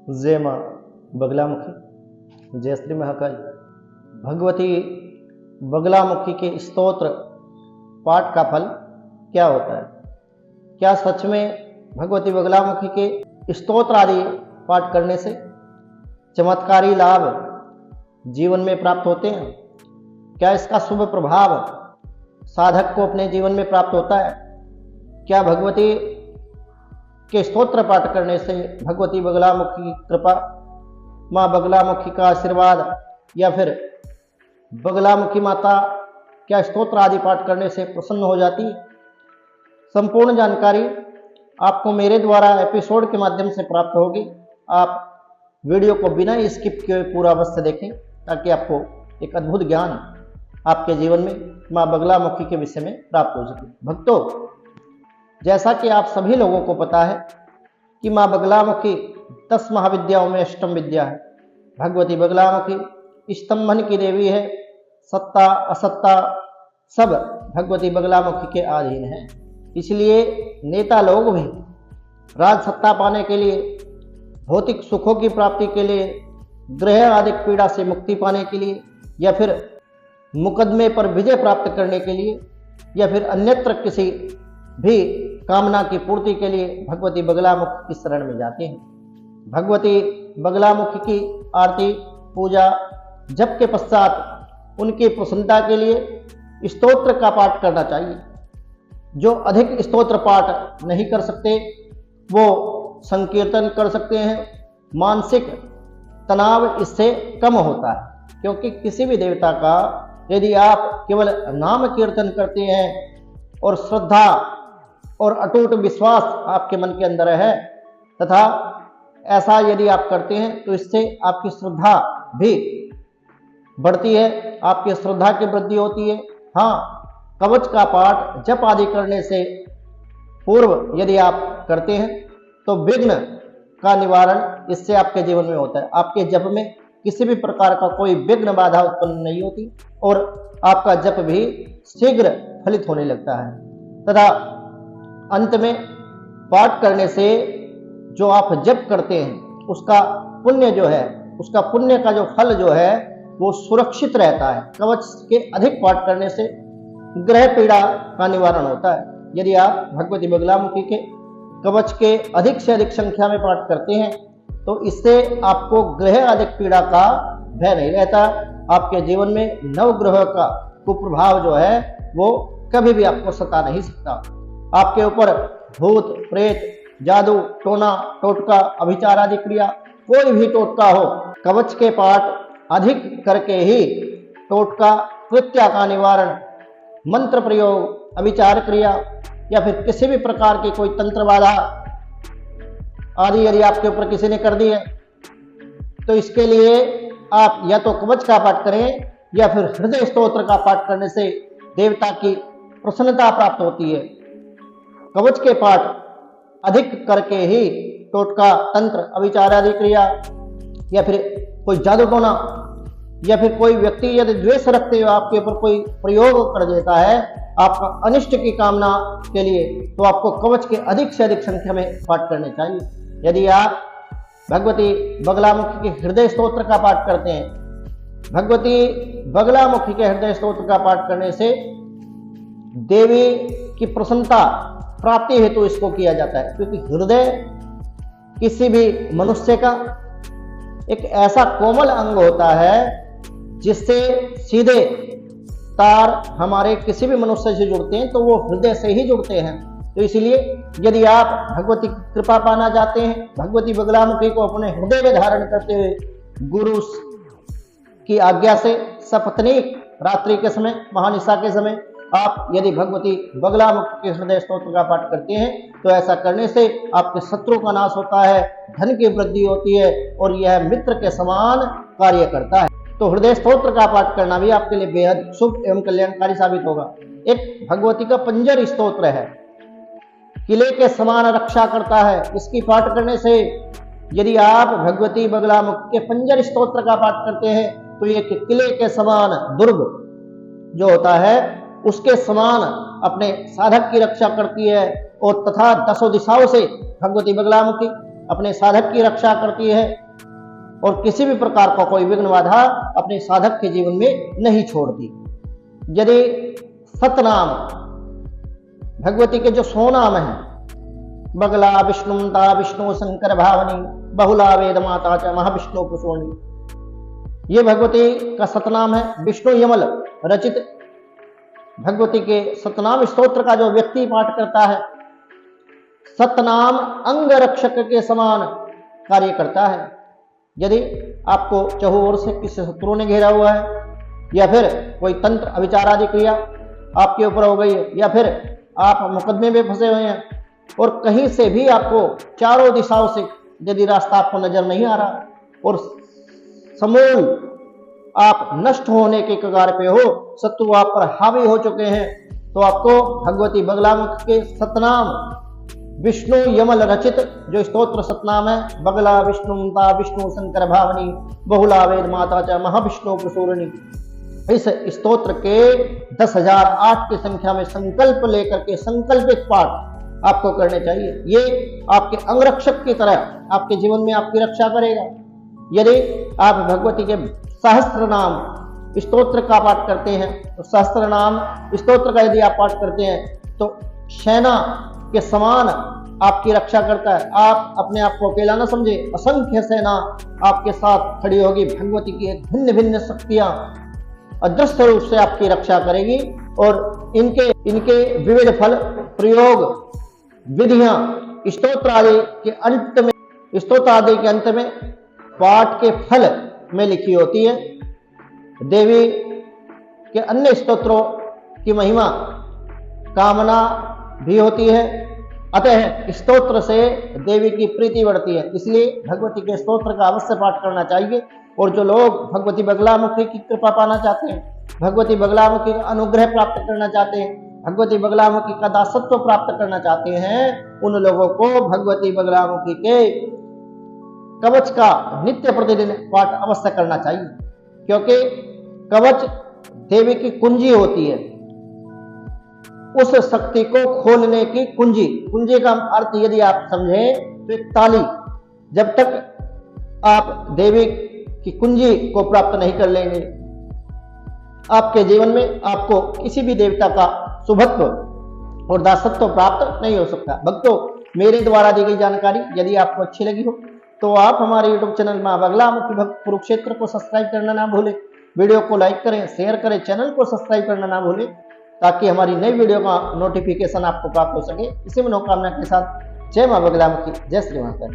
जय माँ बगलामुखी, जय श्री महाकाल। भगवती बगलामुखी के स्तोत्र पाठ का फल क्या होता है? क्या सच में भगवती बगलामुखी के स्तोत्र आदि पाठ करने से चमत्कारी लाभ जीवन में प्राप्त होते हैं? क्या इसका शुभ प्रभाव साधक को अपने जीवन में प्राप्त होता है? क्या भगवती के स्तोत्र पाठ करने से भगवती बगलामुखी की कृपा, माँ बगलामुखी का आशीर्वाद या फिर बगलामुखी माता क्या स्तोत्र आदि पाठ करने से प्रसन्न हो जाती है? संपूर्ण जानकारी आपको मेरे द्वारा एपिसोड के माध्यम से प्राप्त होगी। आप वीडियो को बिना स्किप किए पूरा अवश्य देखें ताकि आपको एक अद्भुत ज्ञान आपके जीवन में माँ बगलामुखी के विषय में प्राप्त हो सके। भक्तों, जैसा कि आप सभी लोगों को पता है कि माँ बगलामुखी 10 महाविद्याओं में अष्टम विद्या है। भगवती बगलामुखी स्तंभन की देवी है। सत्ता असत्ता सब भगवती बगलामुखी के अधीन है। इसलिए नेता लोग भी राज सत्ता पाने के लिए, भौतिक सुखों की प्राप्ति के लिए, ग्रह आदि पीड़ा से मुक्ति पाने के लिए या फिर मुकदमे पर विजय प्राप्त करने के लिए या फिर अन्यत्र किसी भी कामना की पूर्ति के लिए भगवती बगलामुखी की शरण में जाते हैं। भगवती बगलामुखी की आरती पूजा जप के पश्चात उनकी प्रसन्नता के लिए स्तोत्र का पाठ करना चाहिए। जो अधिक स्तोत्र पाठ नहीं कर सकते वो संकीर्तन कर सकते हैं। मानसिक तनाव इससे कम होता है, क्योंकि किसी भी देवता का यदि आप केवल नाम कीर्तन करते हैं और श्रद्धा और अटूट विश्वास आपके मन के अंदर है तथा ऐसा यदि आप करते हैं तो इससे आपकी श्रद्धा भी बढ़ती है, आपकी श्रद्धा की वृद्धि होती है। हाँ, कवच का पाठ जप आदि करने से पूर्व यदि आप करते हैं तो विघ्न का निवारण इससे आपके जीवन में होता है। आपके जप में किसी भी प्रकार का कोई विघ्न बाधा उत्पन्न नहीं होती और आपका जप भी शीघ्र फलित होने लगता है। तथा अंत में पाठ करने से जो आप जप करते हैं उसका पुण्य जो है, उसका पुण्य का जो फल जो है वो सुरक्षित रहता है। कवच के अधिक पाठ करने से ग्रह पीड़ा का निवारण होता है। यदि आप भगवती बगलामुखी के कवच के अधिक से अधिक संख्या में पाठ करते हैं तो इससे आपको ग्रह अधिक पीड़ा का भय नहीं रहता। आपके जीवन में नवग्रह का कुप्रभाव जो है वो कभी भी आपको सता नहीं सकता। आपके ऊपर भूत प्रेत, जादू, टोना टोटका, अभिचार आदि क्रिया, कोई भी टोटका हो, कवच के पाठ अधिक करके ही टोटका कृत्या का निवारण, मंत्र प्रयोग, अभिचार क्रिया या फिर किसी भी प्रकार की कोई तंत्र बाधा आदि यदि आपके ऊपर किसी ने कर दी है तो इसके लिए आप या तो कवच का पाठ करें या फिर हृदय स्तोत्र का पाठ करने से देवता की प्रसन्नता प्राप्त होती है। कवच के पाठ अधिक करके ही टोटका, तंत्र, अभिचार आदि क्रिया या फिर कोई जादू टोना या फिर कोई व्यक्ति यदि द्वेष रखते हुए आपके ऊपर कोई प्रयोग कर देता है आपका अनिष्ट की कामना के लिए, तो आपको कवच के अधिक से अधिक संख्या में पाठ करने चाहिए। यदि आप भगवती बगलामुखी के हृदय स्तोत्र का पाठ करते हैं, भगवती बगलामुखी के हृदय स्तोत्र का पाठ करने से देवी की प्रसन्नता प्राप्ति हेतु इसको किया जाता है, क्योंकि हृदय किसी भी मनुष्य का एक ऐसा कोमल अंग होता है जिससे सीधे तार हमारे किसी भी मनुष्य से जुड़ते हैं तो वो हृदय से ही जुड़ते हैं। तो इसलिए यदि आप भगवती की कृपा पाना चाहते हैं, भगवती बगलामुखी को अपने हृदय में धारण करते हुए गुरु की आज्ञा से सपत्नीक रात्रि के समय, महानिशा के समय आप यदि भगवती बगलामुखी के हृदय स्तोत्र का पाठ करते हैं तो ऐसा करने से आपके शत्रु का नाश होता है, धन की वृद्धि होती है और यह मित्र के समान कार्य करता है। तो हृदय स्तोत्र का पाठ करना भी आपके लिए बेहद शुभ एवं कल्याणकारी साबित होगा। एक भगवती का पंजर स्तोत्र है, किले के समान रक्षा करता है। इसकी पाठ करने से यदि आप भगवती बगलामुखी के पंजर स्तोत्र का पाठ करते हैं तो ये किले के समान दुर्ग जो होता है उसके समान अपने साधक की रक्षा करती है और तथा 10 दिशाओं से भगवती बगलामुखी अपने साधक की रक्षा करती है और किसी भी प्रकार का कोई विघ्न बाधा अपने साधक के जीवन में नहीं छोड़ती। यदि सतनाम भगवती के जो 100 नाम है, बगला विष्णुमता विष्णु शंकर भावनी बहुला वेद माता च महाविष्णु कुशोणी, ये भगवती का सतनाम है। विष्णु यमल रचित भगवती के सतनाम स्तोत्र का जो व्यक्ति पाठ करता है, सतनाम अंग रक्षक के समान कार्य करता है। यदि आपको चहुओर से किसी शत्रु ने घेरा हुआ है, या फिर कोई तंत्र अभिचार आदि क्रिया आपके ऊपर हो गई है, या फिर आप मुकदमे में फंसे हुए हैं और कहीं से भी आपको चारों दिशाओं से यदि रास्ता आपको नजर नहीं आ रहा और समूल आप नष्ट होने के कगार पे हो, शत्रु आप पर हावी हो चुके हैं, तो आपको भगवती बगलामुख के सतनाम विष्णु यमल रचित जो स्तोत्र सतनाम है, बगला विष्णुमता विष्णु शंकर भावनी बहुला वेद माता च महाविष्णु प्रसूरणी, इस स्तोत्र के 10,008 की संख्या में संकल्प लेकर के संकल्पित पाठ आपको करने चाहिए। ये आपके अंगरक्षक की तरह आपके जीवन में आपकी रक्षा करेगा। यदि आप भगवती के सहस्त्र नाम स्तोत्र का पाठ करते हैं, तो सहस्त्र नाम स्तोत्र का यदि आप पाठ करते हैं तो सेना के समान आपकी रक्षा करता है। आप अपने आप को अकेला न समझे, असंख्य सेना आपके साथ खड़ी होगी। भगवती की भिन्न भिन्न शक्तियां अदृश्य रूप से आपकी रक्षा करेगी और इनके विविध फल प्रयोग विधियां स्तोत्र आदि के अंत में, स्तोत्र आदि के अंत में पाठ के फल में लिखी होती है। देवी के अन्य स्तोत्रों की महिमा कामना भी होती है, अतः स्तोत्र से देवी की प्रीति बढ़ती है। इसलिए भगवती के स्तोत्र का अवश्य पाठ करना चाहिए। और जो लोग भगवती बगलामुखी की कृपा पाना चाहते हैं, भगवती बगलामुखी का अनुग्रह प्राप्त करना चाहते हैं, भगवती बगलामुखी का दासत्व प्राप्त करना चाहते हैं, उन लोगों को भगवती बगलामुखी के कवच का नित्य प्रतिदिन पाठ अवश्य करना चाहिए, क्योंकि कवच देवी की कुंजी होती है, उस शक्ति को खोलने की कुंजी। कुंजी का अर्थ यदि आप समझें तो एक ताली। जब तक आप देवी की कुंजी को प्राप्त नहीं कर लेंगे, आपके जीवन में आपको किसी भी देवता का शुभत्व और दासत्व प्राप्त नहीं हो सकता। भक्तों, मेरे द्वारा दी गई जानकारी यदि आपको अच्छी लगी हो तो आप हमारे YouTube चैनल मां बगलामुखी भक्त कुरुक्षेत्र को सब्सक्राइब करना ना भूलें। वीडियो को लाइक करें, शेयर करें, चैनल को सब्सक्राइब करना ना भूलें, ताकि हमारी नई वीडियो का नोटिफिकेशन आपको प्राप्त हो सके। इसी मनोकामना के साथ जय मां बगलामुखी, जय श्री माता।